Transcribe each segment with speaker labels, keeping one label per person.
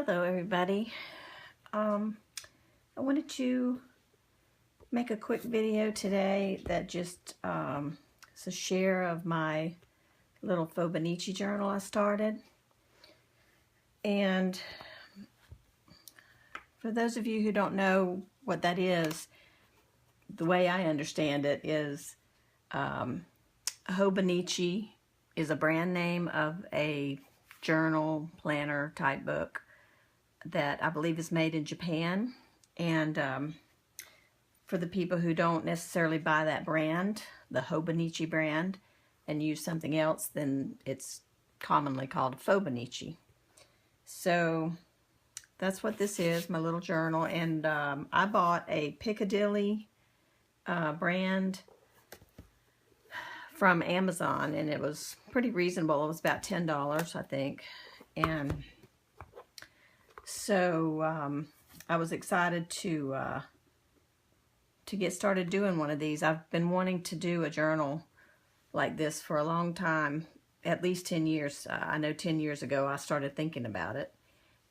Speaker 1: Hello everybody. I wanted to make a quick video today that just is a share of my little Fauxbonichi journal I started. And for those of you who don't know what that is, the way I understand it is Fauxbonichi is a brand name of a journal planner type book that I believe is made in Japan. And for the people who don't necessarily buy that brand, the Fauxbonichi brand, and use something else, then it's commonly called Fauxbonichi. So that's what this is, my little journal. And I bought a Piccadilly brand from Amazon, and it was pretty reasonable. It was about $10, I think. And so I was excited to get started doing one of these. I've been wanting to do a journal like this for a long time, at least 10 years. I know 10 years ago I started thinking about it,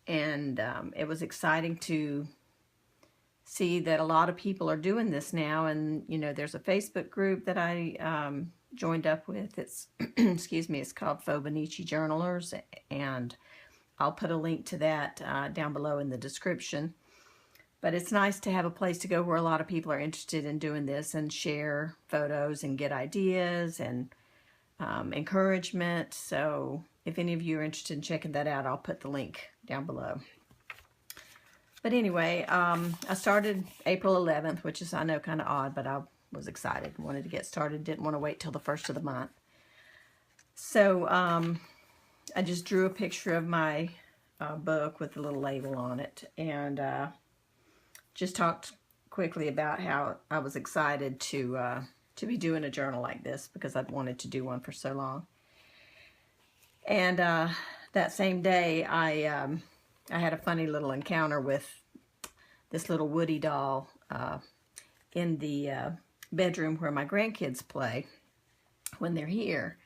Speaker 1: and it was exciting to see that a lot of people are doing this now. And you know, there's a Facebook group that I joined up with. It's excuse me, it's called Fauxbonichi Journalers, and I'll put a link to that down below in the description. But it's nice to have a place to go where a lot of people are interested in doing this and share photos and get ideas and encouragement. So if any of you are interested in checking that out, I'll put the link down below. But anyway, I started April 11th, which is, I know, kind of odd, but I was excited, wanted to get started, didn't want to wait till the first of the month. So I just drew a picture of my book with a little label on it, and just talked quickly about how I was excited to be doing a journal like this, because I'd wanted to do one for so long. And that same day, I had a funny little encounter with this little Woody doll in the bedroom where my grandkids play when they're here.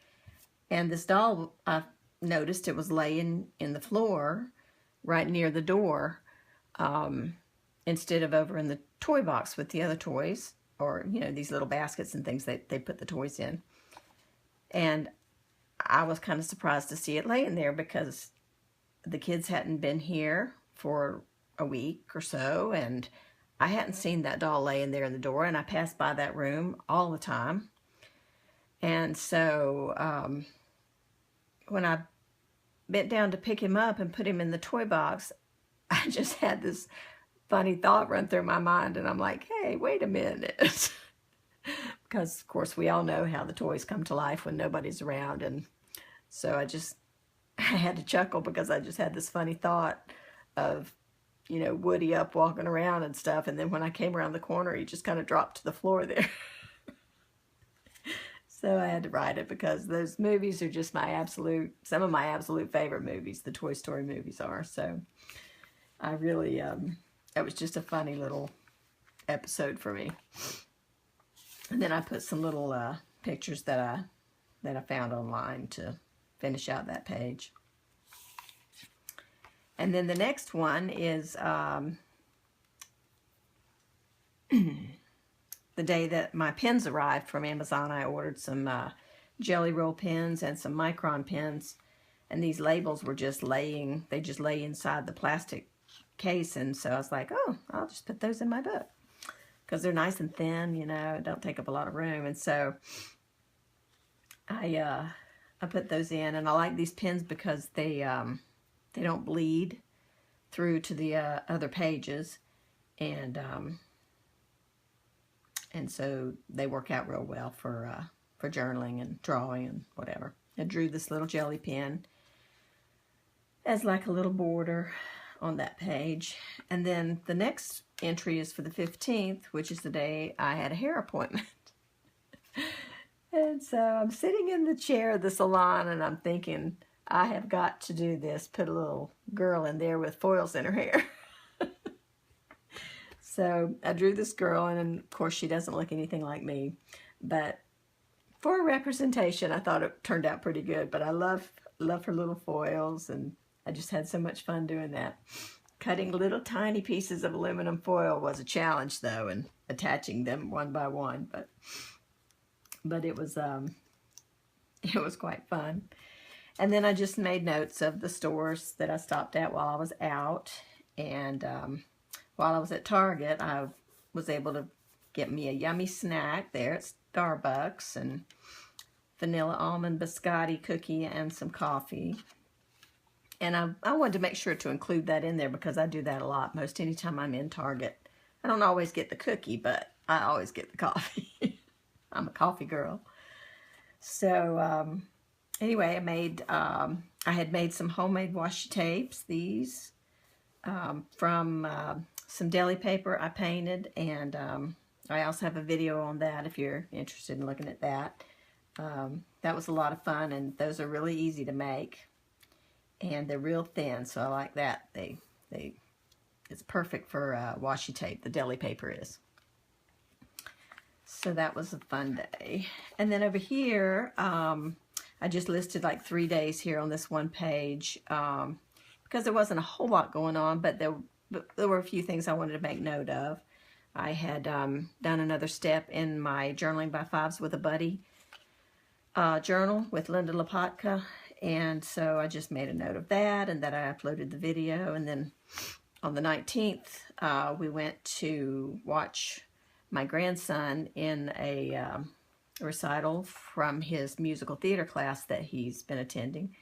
Speaker 1: And this doll, I noticed it was laying in the floor right near the door, instead of over in the toy box with the other toys, or, you know, these little baskets and things that they put the toys in. And I was kind of surprised to see it laying there, because the kids hadn't been here for a week or so, and I hadn't seen that doll laying there in the door, and I passed by that room all the time. And so when I bent down to pick him up and put him in the toy box, I just had this funny thought run through my mind, and I'm like, hey, wait a minute. Because, of course, we all know how the toys come to life when nobody's around. And so I had to chuckle, because I just had this funny thought of, you know, Woody up walking around and stuff. And then when I came around the corner, he just kind of dropped to the floor there. So I had to write it, because those movies are just some of my absolute favorite movies. The Toy Story movies are. So I really, it was just a funny little episode for me. And then I put some little pictures that I found online to finish out that page. And then the next one is the day that my pens arrived from Amazon. I ordered some Jelly Roll pens and some Micron pens, and these labels were just they just lay inside the plastic case. And so I was like, oh, I'll just put those in my book, because they're nice and thin, you know, don't take up a lot of room. And so I put those in, and I like these pens because they don't bleed through to the other pages, and so they work out real well for journaling and drawing and whatever. I drew this little jelly pen as like a little border on that page. And then the next entry is for the 15th, which is the day I had a hair appointment. And so I'm sitting in the chair of the salon, and I'm thinking, I have got to do this, put a little girl in there with foils in her hair. So I drew this girl, and of course she doesn't look anything like me, but for representation, I thought it turned out pretty good. But I love her little foils, and I just had so much fun doing that. Cutting little tiny pieces of aluminum foil was a challenge though, and attaching them one by one, but it was quite fun. And then I just made notes of the stores that I stopped at while I was out. And while I was at Target, I was able to get me a yummy snack there at Starbucks, and vanilla almond biscotti cookie and some coffee. And I wanted to make sure to include that in there because I do that a lot. Most anytime I'm in Target. I don't always get the cookie, but I always get the coffee. I'm a coffee girl. So anyway, I had made some homemade washi tapes, these, from some deli paper I painted, and I also have a video on that if you're interested in looking at that. That was a lot of fun, and those are really easy to make, and they're real thin, so I like that. It's perfect for washi tape, the deli paper is. So that was a fun day. And then over here, I just listed like 3 days here on this one page because there wasn't a whole lot going on, but there were a few things I wanted to make note of. I had done another step in my Journaling by Fives with a Buddy journal with Linda Lopatka, and so I just made a note of that and that I uploaded the video. And then on the 19th, we went to watch my grandson in a recital from his musical theater class that he's been attending,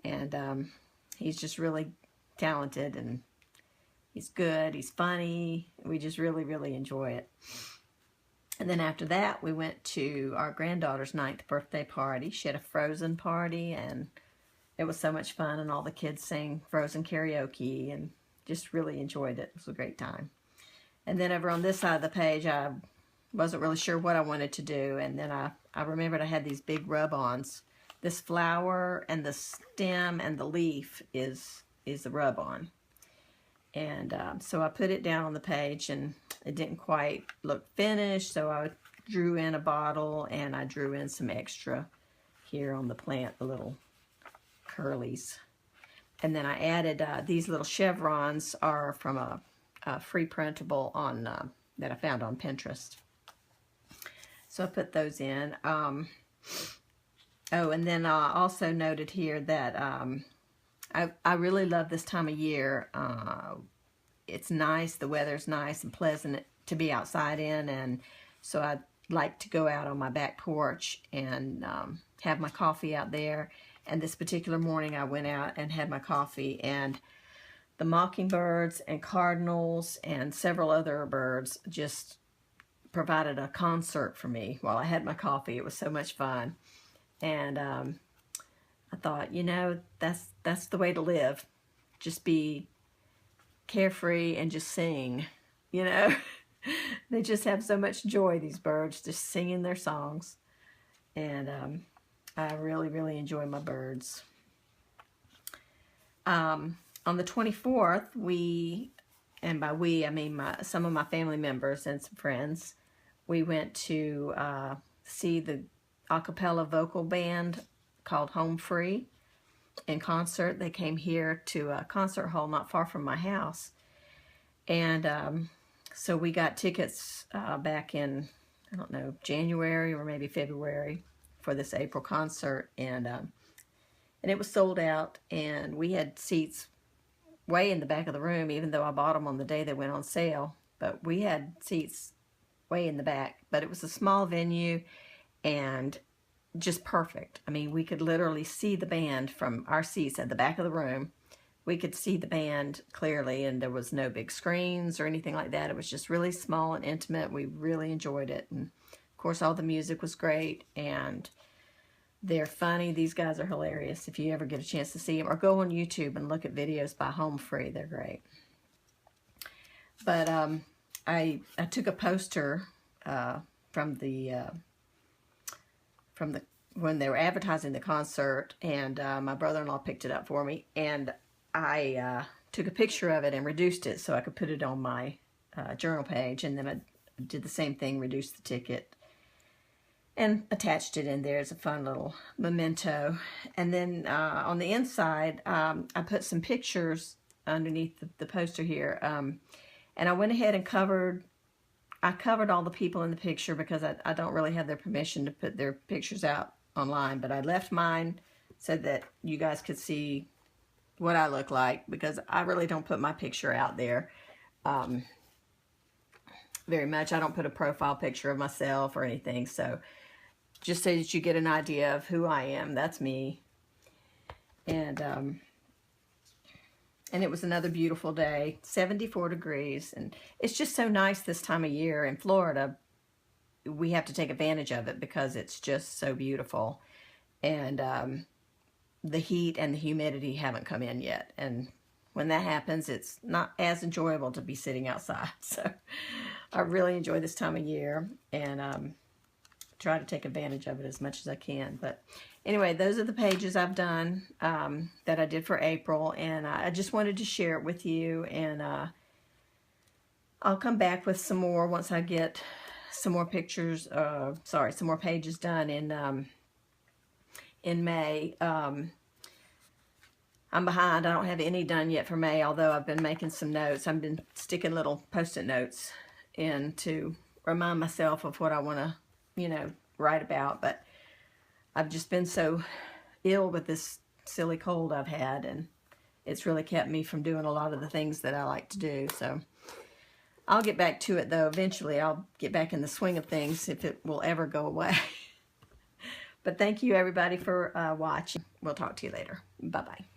Speaker 1: and he's just really talented, and he's good, he's funny, we just really enjoy it. And then after that, we went to our granddaughter's 9th birthday party. She had a Frozen party, and it was so much fun, and all the kids sang Frozen karaoke, and just really enjoyed it. It was a great time. And then over on this side of the page, I wasn't really sure what I wanted to do, and then I remembered I had these big rub-ons. This flower and the stem and the leaf is the rub-on. And so I put it down on the page, and it didn't quite look finished, so I drew in a bottle, and I drew in some extra here on the plant, the little curlies. And then I added these little chevrons are from a free printable on that I found on Pinterest. So I put those in. Oh, and then I also noted here that I really love this time of year. It's nice, the weather's nice and pleasant to be outside in, and so I like to go out on my back porch and have my coffee out there. And this particular morning I went out and had my coffee, and the mockingbirds and cardinals and several other birds just provided a concert for me while I had my coffee. It was so much fun. And I thought, you know, that's the way to live. Just be carefree and just sing, you know. They just have so much joy, these birds, just singing their songs. And I really enjoy my birds. On the 24th, we, and by we I mean some of my family members and some friends, we went to see the a cappella vocal band called Home Free in concert. They came here to a concert hall not far from my house, and so we got tickets back in, I don't know, January or maybe February for this April concert, and it was sold out, and we had seats way in the back of the room, even though I bought them on the day they went on sale. But we had seats way in the back, but it was a small venue and just perfect. I mean, we could literally see the band from our seats at the back of the room. We could see the band clearly, and there was no big screens or anything like that. It was just really small and intimate. We really enjoyed it, and of course all the music was great, and they're funny. These guys are hilarious. If you ever get a chance to see them, or go on YouTube and look at videos by Home Free, they're great. But I took a poster from when they were advertising the concert, and my brother-in-law picked it up for me, and I took a picture of it and reduced it so I could put it on my journal page, and then I did the same thing, reduced the ticket. and attached it in there as a fun little memento. And then on the inside, I put some pictures underneath the poster here. And I went ahead and covered all the people in the picture because I don't really have their permission to put their pictures out online, but I left mine so that you guys could see what I look like, because I really don't put my picture out there very much. I don't put a profile picture of myself or anything, so just so that you get an idea of who I am. That's me. And it was another beautiful day, 74 degrees, and it's just so nice this time of year in Florida. We have to take advantage of it because it's just so beautiful, and the heat and the humidity haven't come in yet, and when that happens, it's not as enjoyable to be sitting outside. So I really enjoy this time of year, and try to take advantage of it as much as I can. But anyway, those are the pages I've done that I did for April, and I just wanted to share it with you, and I'll come back with some more once I get some more pictures, some more pages done in May. I'm behind. I don't have any done yet for May, although I've been making some notes. I've been sticking little Post-it notes in to remind myself of what I want to, write about. But I've just been so ill with this silly cold I've had, and it's really kept me from doing a lot of the things that I like to do. So I'll get back to it, though. Eventually, I'll get back in the swing of things if it will ever go away. But thank you, everybody, for watching. We'll talk to you later. Bye-bye.